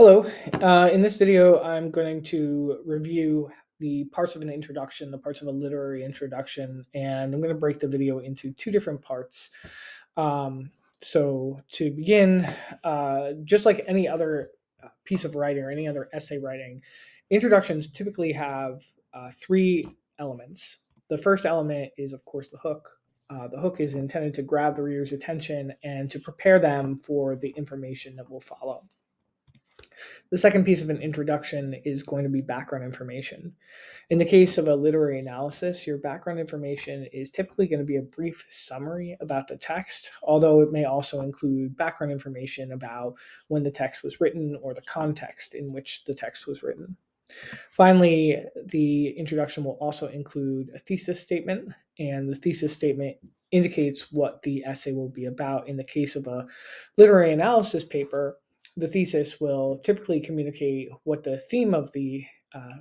Hello. In this video, I'm going to review the parts of an introduction, the parts of a literary introduction, and I'm going to break the video into two different parts. So to begin, just like any other piece of writing or any other essay writing, introductions typically have three elements. The first element is, of course, the hook. The hook is intended to grab the reader's attention and to prepare them for the information that will follow. The second piece of an introduction is going to be background information. In the case of a literary analysis, your background information is typically going to be a brief summary about the text, although it may also include background information about when the text was written or the context in which the text was written. Finally, the introduction will also include a thesis statement, and the thesis statement indicates what the essay will be about. In the case of a literary analysis paper, the thesis will typically communicate what the theme of the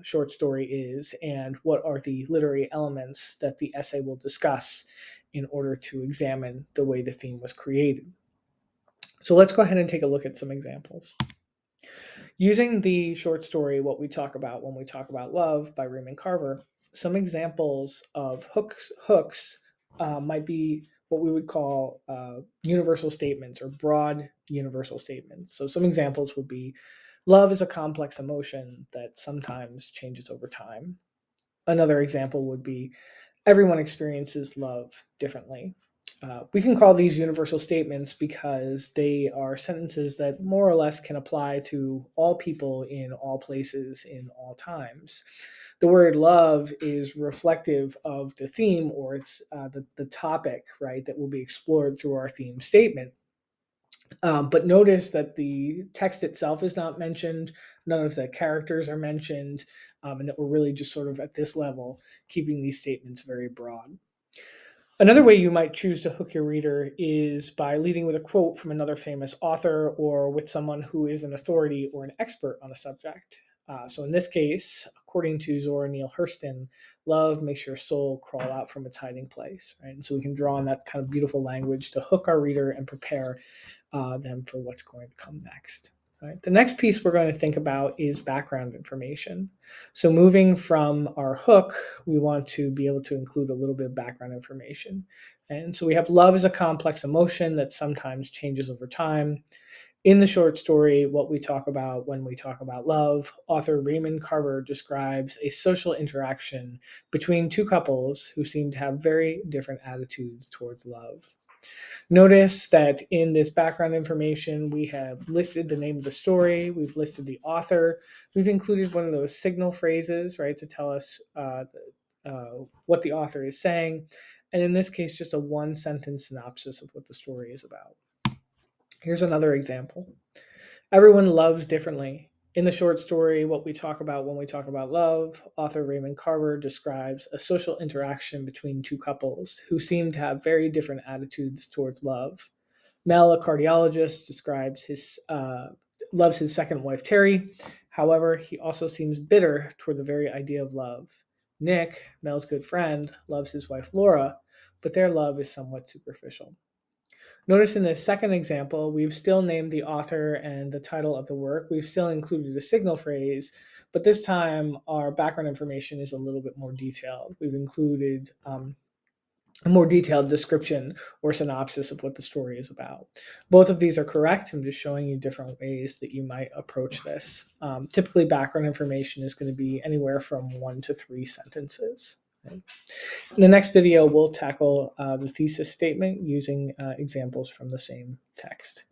short story is and what are the literary elements that the essay will discuss in order to examine the way the theme was created. So let's go ahead and take a look at some examples. Using the short story, What We Talk About When We Talk About Love by Raymond Carver, some examples of hooks might be what we would call universal statements or broad universal statements. So some examples would be, love is a complex emotion that sometimes changes over time. Another example would be, everyone experiences love differently. We can call these universal statements because they are sentences that more or less can apply to all people in all places in all times. The word love is reflective of the theme, or it's the topic, right, that will be explored through our theme statement. But notice that the text itself is not mentioned, none of the characters are mentioned, and that we're really just sort of at this level keeping these statements very broad. Another way you might choose to hook your reader is by leading with a quote from another famous author or with someone who is an authority or an expert on a subject. So in this case, according to Zora Neale Hurston, love makes your soul crawl out from its hiding place. Right? And so we can draw on that kind of beautiful language to hook our reader and prepare them for what's going to come next. Right. The next piece we're going to think about is background information. So moving from our hook, we want to be able to include a little bit of background information. And so we have, love is a complex emotion that sometimes changes over time. In the short story, What We Talk About When We Talk About Love, author Raymond Carver describes a social interaction between two couples who seem to have very different attitudes towards love. Notice that in this background information, we have listed the name of the story, we've listed the author, we've included one of those signal phrases, right, to tell us what the author is saying, and in this case, just a one-sentence synopsis of what the story is about. Here's another example. Everyone loves differently. In the short story, What We Talk About When We Talk About Love, author Raymond Carver describes a social interaction between two couples who seem to have very different attitudes towards love. Mel, a cardiologist, describes loves his second wife, Terry. However, he also seems bitter toward the very idea of love. Nick, Mel's good friend, loves his wife, Laura, but their love is somewhat superficial. Notice in the second example, we've still named the author and the title of the work. We've still included a signal phrase, but this time our background information is a little bit more detailed. We've included a more detailed description or synopsis of what the story is about. Both of these are correct. I'm just showing you different ways that you might approach this. Typically, background information is going to be anywhere from 1 to 3 sentences. Okay. In the next video, we'll tackle the thesis statement using examples from the same text.